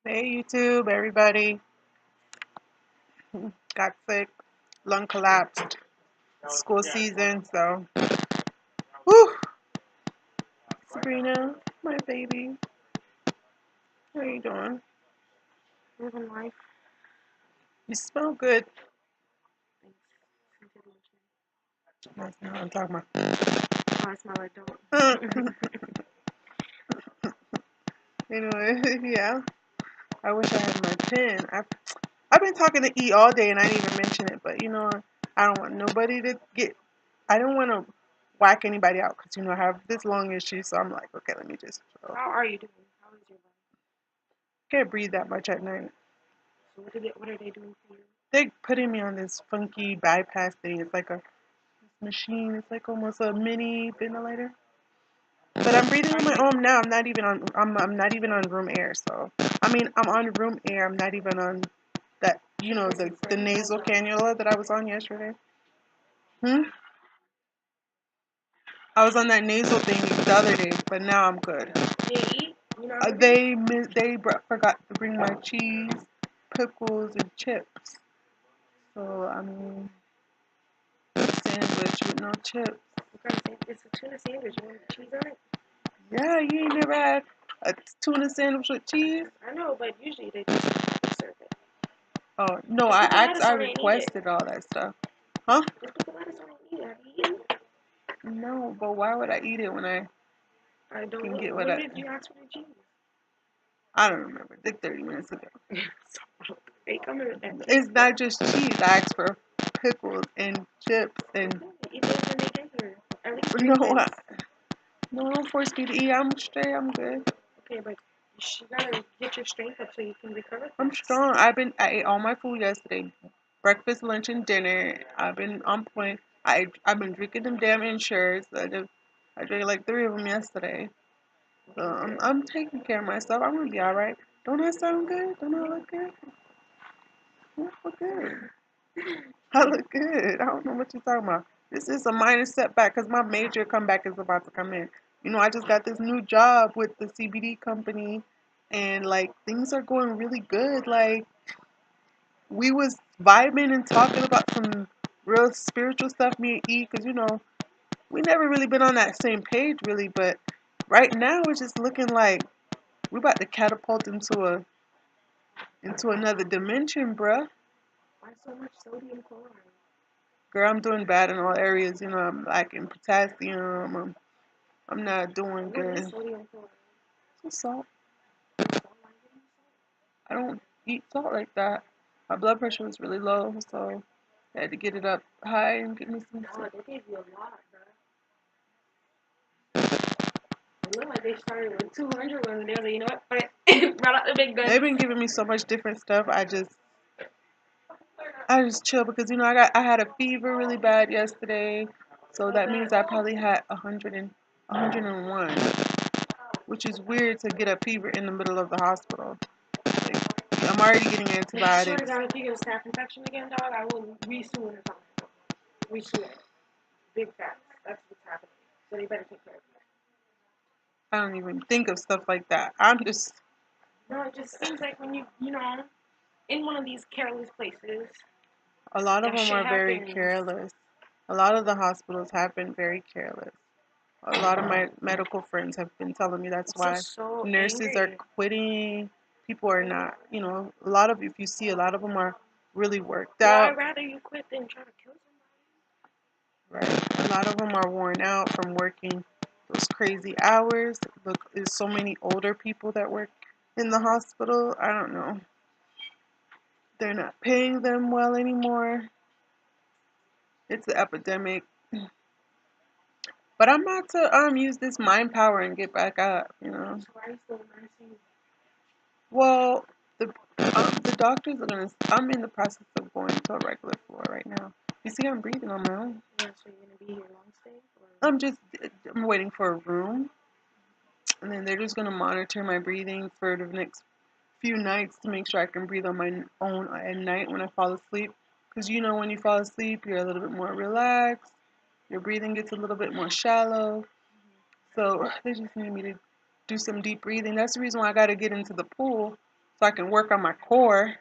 Hey YouTube, everybody. Got sick, lung collapsed. School season, so. Whew. Sabrina, my baby. How you doing? Living life. You smell good. Thanks. That's not what I'm talking Oh, I smell like dope. about. Anyway, yeah. I wish I had my pen. I've been talking to E all day and I didn't even mention it, but I don't want nobody to get. I don't want to whack anybody out because I have this lung issue, so I'm like, okay, let me just. How are you doing? How is your body? Can't breathe that much at night. So what are they doing for you? They're putting me on this funky bypass thing. It's like a machine. It's like almost a mini ventilator. But I'm breathing on my own now. I'm not even on. I'm not even on room air. So I mean, I'm on room air. I'm not even on that. The nasal cannula that I was on yesterday. Hmm. I was on that nasal thing the other day, but now I'm good. Did you eat? You know Forgot to bring my cheese, pickles, and chips. So I mean, sandwich with no chips. What kind of sandwich? It's a tuna sandwich. You want cheese on it? Yeah, you ain't never had a tuna sandwich with cheese? I know, but usually they just serve it. Oh, no, Just put the lettuce I on it and eat it. requested all that stuff. Huh? Just put the lettuce on it and eat it. Have you eaten it? No, but why would I eat it when I I don't can know. get When did you ask for the cheese? I don't remember. Like 30 minutes ago. So, they come in and It's not just cheese. I asked for pickles and chips and eat those when they get here. At least no, breakfast. no, don't force me to eat. I'm straight. I'm good. Okay, but you gotta get your strength up so you can recover I'm fast. strong. I ate all my food yesterday. Breakfast, lunch, and dinner. I've been on point. I've been drinking them damn insureds. I drank like 3 of them yesterday. So I'm taking care of myself. I'm gonna be all right. Don't I sound good? Don't I look good? I look good. I look good. I don't know what you're talking about. This is a minor setback because my major comeback is about to come in. I just got this new job with the CBD company, and like things are going really good. Like we was vibing and talking about some real spiritual stuff, me and E, because we never really been on that same page really, but right now it's just looking like we're about to catapult into another dimension, bruh. Why so much sodium chloride? Girl, I'm doing bad in all areas. I'm lacking potassium. I'm not doing What is good. sodium chloride? It's salt. Salt like I don't eat salt like that. My blood pressure was really low, so I had to get it up high and get me some salt? salt. Oh, they gave you a lot, bro. It looked like they started with 200 ones and they was like, you know what? Brought out the big guns. They've been giving me so much different stuff. I just chill because I had a fever really bad yesterday, so that means I probably had 101, which is weird to get a fever in the middle of the hospital. Like, I'm already getting I swear to antibiotics. God, if you get a staph infection again, dog, I will re-sue in the hospital. Re-sue it. Big facts. That's what's happening. So they better take care of it. I don't even think of stuff like that. I'm just No, it just seems like when in one of these careless places, a lot of that them shit are very happens. careless. A lot of the hospitals have been very careless. A lot of my medical friends have been telling me that's I'm why so nurses are angry. quitting. People are not, a lot of, if you see, a lot of them are really worked Well, I'd out, rather you quit than try to kill right? A lot of them are worn out from working those crazy hours. Look, there's so many older people that work in the hospital. I don't know. They're not paying them well anymore. It's an epidemic. But I'm about to use this mind power and get back up. somebody. So why are you still nursing? Well, the doctors are gonna. I'm in the process of going to a regular floor right now. You see, I'm breathing on my own. Yeah, so you're gonna be here long stay? Or? I'm waiting for a room, and then they're just gonna monitor my breathing for the next few nights to make sure I can breathe on my own at night when I fall asleep. Because when you fall asleep, you're a little bit more relaxed. Your breathing gets a little bit more shallow. So they just need me to do some deep breathing. That's the reason why I got to get into the pool so I can work on my core,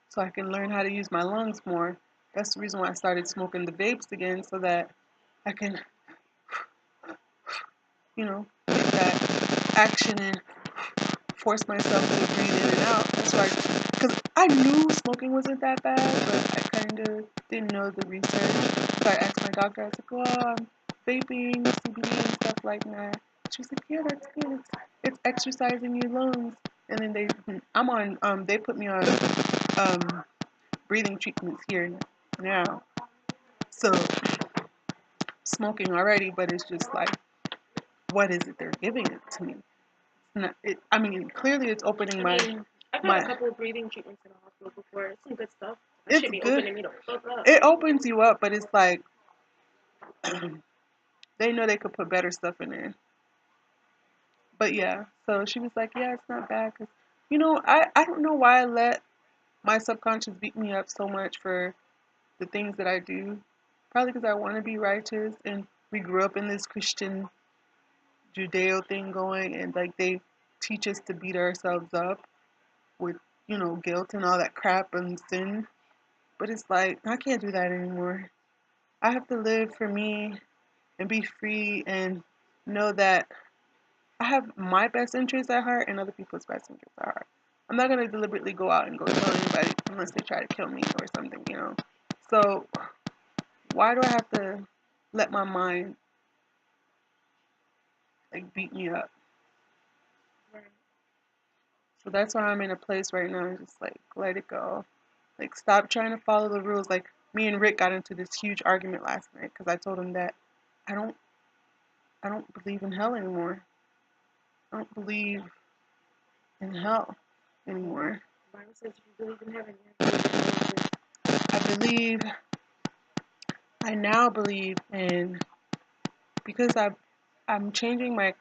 so I can learn how to use my lungs more. That's the reason why I started smoking the vapes again, so that I can, get that action and force myself to breathe in and out. That's why, because I knew smoking wasn't that bad, but I kind of didn't know the research. So I asked my doctor, I was like, well, I'm vaping, CBD and stuff like that. She was like, yeah, that's good. It's exercising your lungs. And then they put me on um, breathing treatments here now. So smoking already, but it's just like, what is it they're giving it to me? I mean, clearly it's opening I've had a couple of breathing treatments in the hospital before. It's some good stuff. That it's should be good. opening me the fuck up. It opens you up, but it's like they know they could put better stuff in there. But yeah, so she was like, yeah, it's not bad. Cause, I don't know why I let my subconscious beat me up so much for the things that I do. Probably because I want to be righteous, and we grew up in this Christian Judeo thing going, and like they teach us to beat ourselves up with, guilt and all that crap and sin. But it's like, I can't do that anymore. I have to live for me and be free and know that I have my best interests at heart and other people's best interests at heart. I'm not going to deliberately go out and go kill anybody unless they try to kill me or something. So why do I have to let my mind like beat me up? Right. So that's why I'm in a place right now, just like let it go. Like stop trying to follow the rules. Like me and Rick got into this huge argument last night because I told him that I don't I don't believe in hell anymore. I don't believe in hell anymore. The Bible says if you believe in heaven, you have to believe in I believe I now believe in because I'm changing my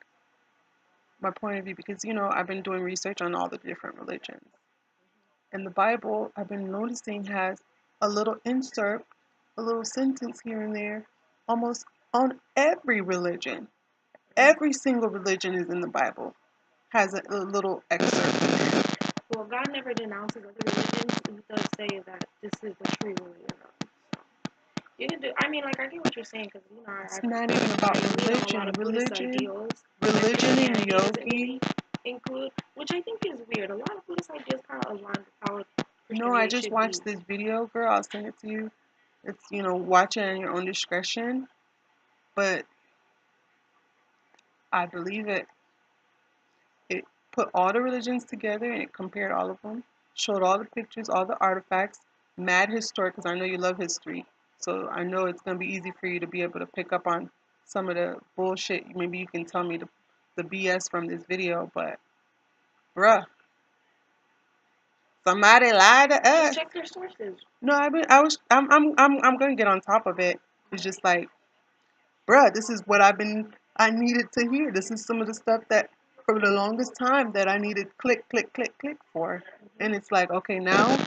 point of view because I've been doing research on all the different religions. And the Bible I've been noticing has a little insert, a little sentence here and there, almost on every religion. Every single religion is in the Bible, has a little excerpt in there. Well, God never denounces other religions. He does say that this is the true religion. You can do. I mean, like I get what you're saying because It's not even about a lot religion. of Buddhist ideals. Religion and Doesn't yogi. really include, which I think is weird. A lot of Buddhist ideas kind of align with how No, I Christianity just should be. watched this video, girl. I'll send it to you. It's, watch it at your own discretion. But I believe it put all the religions together and it compared all of them, showed all the pictures, all the artifacts, mad historic, because I know you love history. So I know it's going to be easy for you to be able to pick up on some of the bullshit. Maybe you can tell me the BS from this video, but bruh, somebody lied to us. Just check their sources. No, I'm gonna get on top of it. It's just like, bruh, this is what I needed to hear. This is some of the stuff that for the longest time that I needed click, click, click, click for. And it's like, okay, now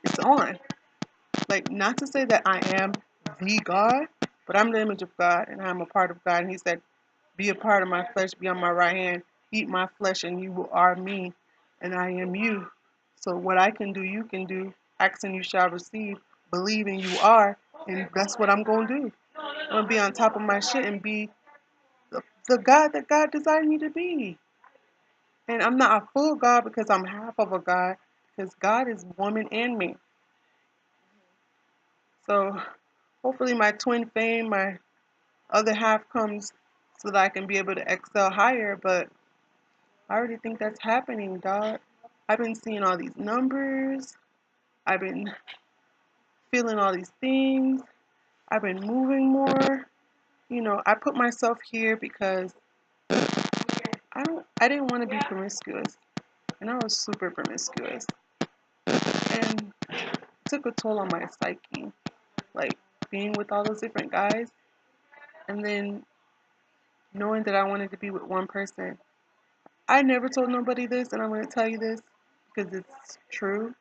it's on. Like, not to say that I am the God, but I'm the image of God and I'm a part of God. And he said, be a part of my flesh, be on my right hand, eat my flesh, and you are me, and I am you. So what I can do, you can do. Ask and you shall receive. Believe and you are, and that's what I'm going to do. I'm going to be on top of my shit and be the God that God designed me to be. And I'm not a full God because I'm half of a God, because God is woman and me. So hopefully my twin fame, my other half comes so that I can be able to excel higher, but I already think that's happening, dog. I've been seeing all these numbers. I've been feeling all these things. I've been moving more. I put myself here because I didn't want to be promiscuous. And I was super promiscuous. And it took a toll on my psyche. Like being with all those different guys and then knowing that I wanted to be with one person. I never told nobody this, and I'm going to tell you this because it's true.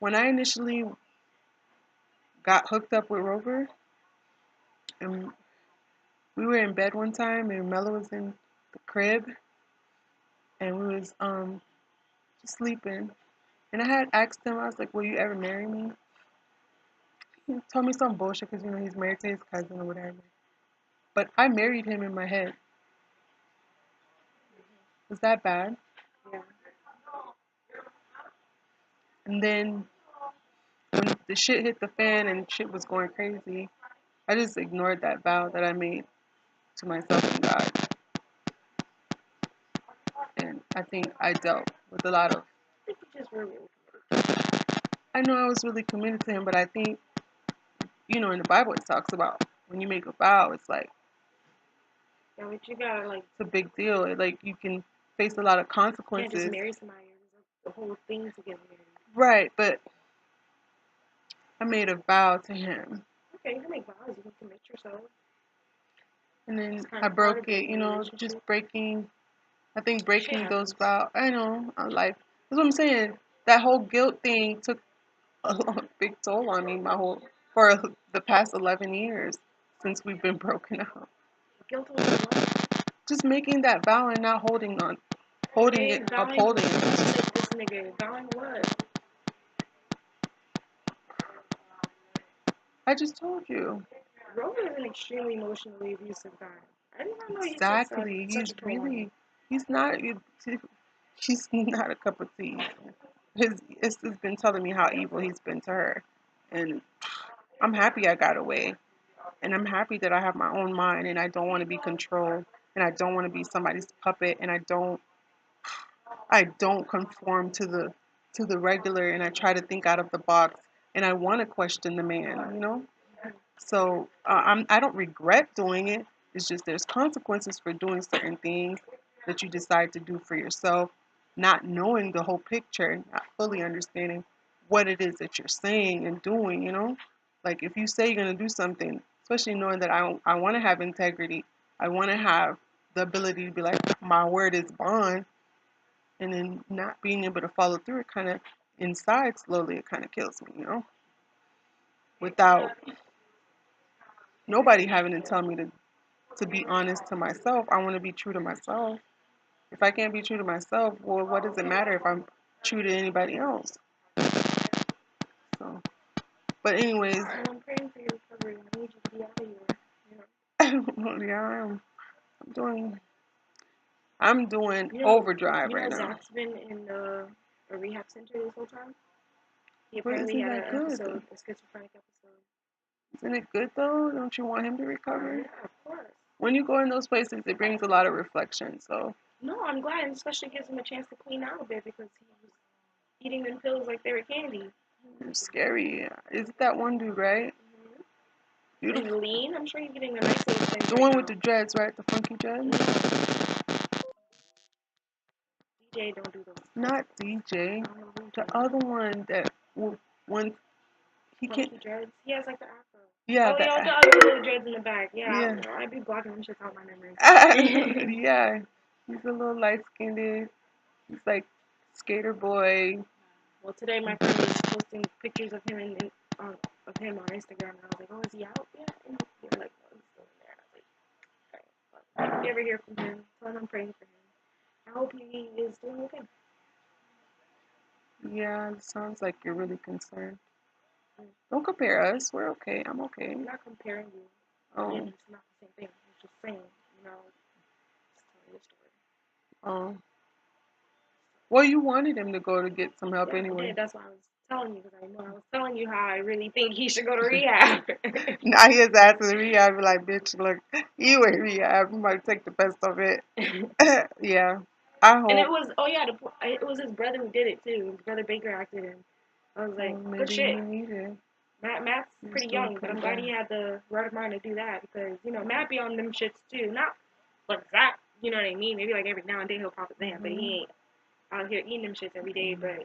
When I initially got hooked up with Rover, and we were in bed one time, and Mella was in the crib, and we was just sleeping. And I had asked him, I was like, will you ever marry me? He told me some bullshit because, he's married to his cousin or whatever. But I married him in my head. Was that bad? Yeah. And then when the shit hit the fan and shit was going crazy, I just ignored that vow that I made to myself and God. And I think I dealt with a lot of. I think you just were really. I know I was really committed to him, but I think, in the Bible it talks about when you make a vow, it's like, Yeah, but you gotta like. it's a big deal. Like, you can face a lot of You can't just consequences. marry somebody. There's like the whole thing to get married. Right, but I made a vow to him. Okay, you can make vows. You can commit yourself. And then It's kind I of hard to broke break it, a just relationship. breaking. I think Shit breaking those happens. vows, I know, on life. That's what I'm saying. That whole guilt thing took a big toll on me for the past 11 years since we've been broken up. Guilt over what? Just making that vow and not holding Okay, it, vowing upholding it. just like this nigga. Vowing what? I just told you. Roman is an extremely emotionally abusive guy. I did not know he took Exactly. such a toll on you. He's not, he's not a cup of tea. It's been telling me how evil he's been to her. And I'm happy I got away. And I'm happy that I have my own mind and I don't want to be controlled and I don't want to be somebody's puppet and I don't conform to the regular and I try to think out of the box and I want to question the man. So I don't regret doing it. It's just there's consequences for doing certain things that you decide to do for yourself, not knowing the whole picture, not fully understanding what it is that you're saying and doing. Like if you say you're going to do something, especially knowing that I want to have integrity, I want to have the ability to be like, my word is bond, and then not being able to follow through, it kind of inside slowly, it kind of kills me, without nobody having to tell me to be honest to myself. I want to be true to myself. If I can't be true to myself, well, what does it matter if I'm true to anybody else? So, but anyways, Well, I'm praying for your recovery. I need you to be out of here. yeah, doing, I'm doing You know, overdrive right now. Zach's been in a rehab center this whole time. He But apparently isn't had that an good? episode, a schizophrenic episode. Isn't it good though? Don't you want him to recover? Yeah, of course. When you go in those places, it brings a lot of reflection. So No, I'm glad, and especially gives him a chance to clean out a bit because he was eating them pills like they were candy. it's scary. Is it that one dude, right? Mm-hmm. He's Beautiful. lean. I'm sure he's getting a nice little thing The right one now. with the dreads, right? The funky dreads? No, DJ don't do those. Not DJ. I don't know who you're The talking other about. one that when he can't. Funky dreads. He has like the afro. Yeah, Oh yeah, with the that. ugly little dreads in the back. Yeah, Yeah. I'd be blocking them shit out my memory. Yeah. He's a little light skinned dude. He's like skater boy. Well, today my friend was posting pictures of him on of him on Instagram, and I was like, "Oh, is he out yet?" And they were like, "No, he's still in there." And I was like, "Okay." Well, if you ever hear from him, tell him I'm praying for him. I hope he is doing okay. Yeah, it sounds like you're really concerned. Mm. Don't compare us. We're okay. I'm okay. I'm not comparing you. Oh, It's not the same thing. I'm just saying, just telling your story. oh. Well, you wanted him to go to get some help Yeah, I anyway. did. That's why I was telling you because I know I was telling you how I really think he should go to rehab. Now he is asking the rehab. Be like, bitch, look, you in rehab. You might take the best of it. Yeah, I And it hope. was it was his brother who did it too. His brother Baker acted in. I was like, good Maybe he shit. needed. Matt's He was pretty doing young, but pretty I'm glad bad. he had the right of mind to do that because Matt be on them shits too. Not like Zach, you know what I mean? Maybe like every now and then he'll pop his hand, but Hmm. he ain't out here eating them shits every day. But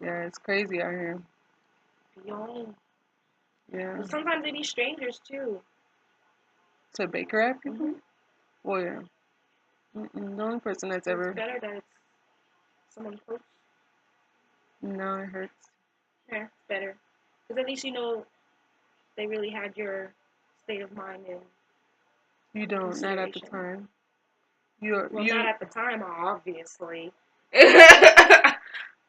Yeah, it's crazy out here. be on. Yeah. But sometimes they be strangers too. To Baker at people? Mm-hmm. Well, yeah. The only person that's So it's ever. better that it's someone close. No, it hurts. Yeah, it's better because at least they really had your state of mind in You don't. Not at the consideration. time. You Well, not you at the time, obviously.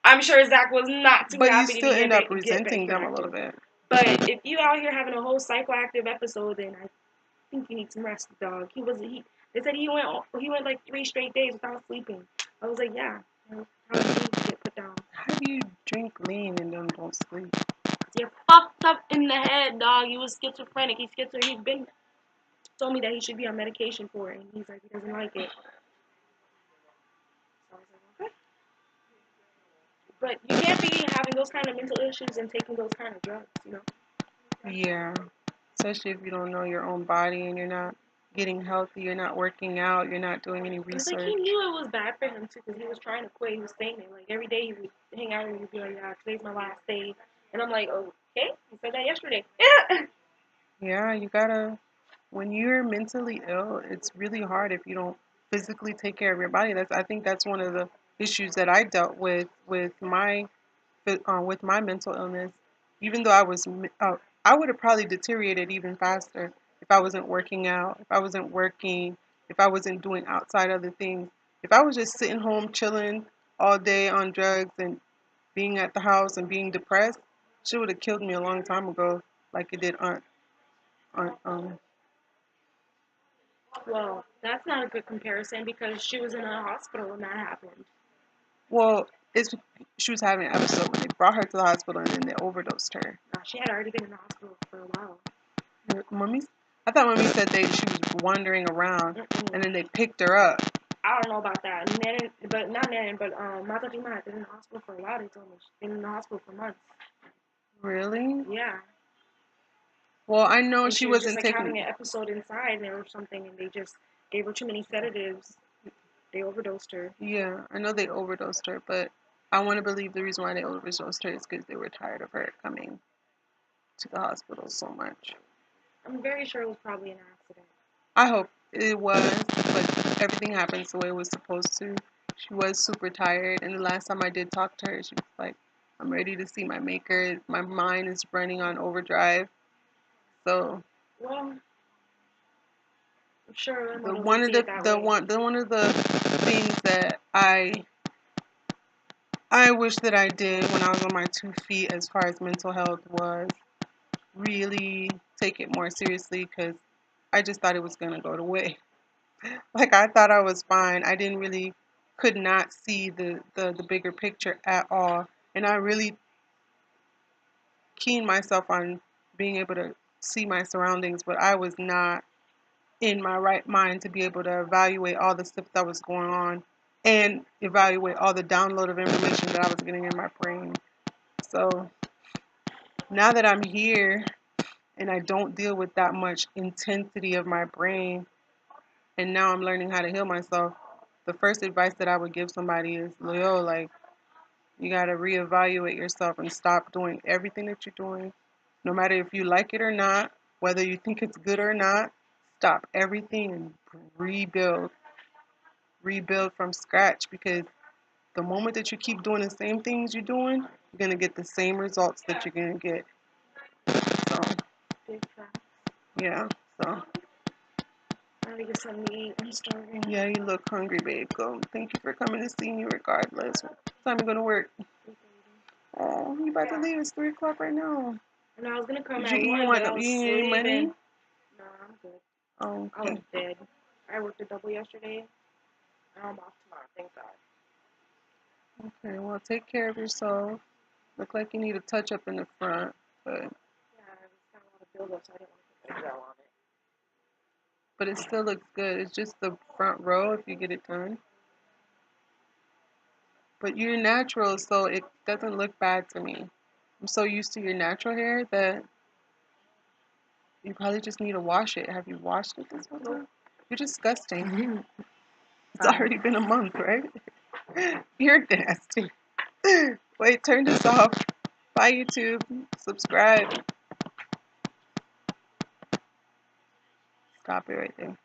I'm sure Zach was not too But you happy to still be end up get resenting them a little active. bit. But if you out here having a whole psychoactive episode, then I think you need some rest, dog. They said he went like 3 straight days without sleeping. I was like, yeah. How do you need to get put down? How do you drink lean and then don't sleep? You're fucked up in the head, dog. He was schizophrenic. He's been told me that he should be on medication for it, and he's like, he doesn't like it. So I was like, okay. But you can't be having those kind of mental issues and taking those kind of drugs, you know? Yeah. Especially if you don't know your own body and you're not getting healthy, you're not working out, you're not doing any It's like research. he knew it was bad for him too, because he was trying to quit. He was saying it like every day he would hang out and he'd be like, "Yeah, today's my last day," and I'm like, "Okay, you said that yesterday." Yeah. Yeah, you gotta, when you're mentally ill, it's really hard if you don't physically take care of your body. I think that's one of the issues that I dealt with my mental illness. Even though I would have probably deteriorated even faster if I wasn't working out, if I wasn't working, if I wasn't doing outside other things. If I was just sitting home chilling all day on drugs and being at the house and being depressed, she would have killed me a long time ago, like it did Aunt. Well, that's not a good comparison because she was in a hospital when that happened. Well, it's she was having an episode when they brought her to the hospital and then they overdosed her. She had already been in the hospital for a while. Mommy, I thought Mommy said she was wandering around and then they picked her up. I don't know about that. But not Nan, but Mata Jima had been in the hospital for a while. They told me she's been in the hospital for months. Really? Yeah. Well, I know And she she was just wasn't like taking. having an episode inside or something, and they just gave her too many sedatives. They overdosed her. Yeah, I know they overdosed her, but I want to believe the reason why they overdosed her is because they were tired of her coming to the hospital so much. I'm very sure it was probably an accident. I hope it was, but everything happens the way it was supposed to. She was super tired, and the last time I did talk to her, she was like, "I'm ready to see my maker. My mind is running on overdrive." So, Well, I'm sure the Moto one doesn't of see it that way. one of the things that I wish that I did when I was on my 2 feet as far as mental health was really take it more seriously, because I just thought it was gonna go away. Like, I thought I was fine. I didn't really could not see the bigger picture at all. And I really keened myself on being able to see my surroundings, but I was not in my right mind to be able to evaluate all the stuff that was going on and evaluate all the download of information that I was getting in my brain. So now that I'm here and I don't deal with that much intensity of my brain, and now I'm learning how to heal myself, the first advice that I would give somebody is, Leo, like, you got to reevaluate yourself and stop doing everything that you're doing, no matter if you like it or not, whether you think it's good or not. Stop everything and rebuild. Rebuild from scratch, because the moment that you keep doing the same things you're doing, you're going to get the same results that you're going to get. So, Big facts. yeah. So, I gotta get something to eat. I'm starving. yeah, you look hungry, babe. Go. Thank you for coming to see me regardless. What time you going to work? Oh, you about to leave? It's 3 o'clock right now. And I was gonna come Did at you 1, want but I you was need any money? sleeping. No, I'm good. Oh, I okay. was dead. I worked a double yesterday. And I'm off tomorrow, thank God. Okay, well, take care of yourself. Look like you need a touch up in the front, but Yeah, I just got a lot of buildup, so I didn't want to put the gel on it still looks good. It's just the front row if you get it done. But you're natural, so it doesn't look bad to me. I'm so used to your natural hair that you probably just need to wash it. Have you washed it this whole time? You're disgusting. It's already been a month, right? You're nasty. Wait, turn this off. Bye, YouTube. Subscribe. Stop it right there.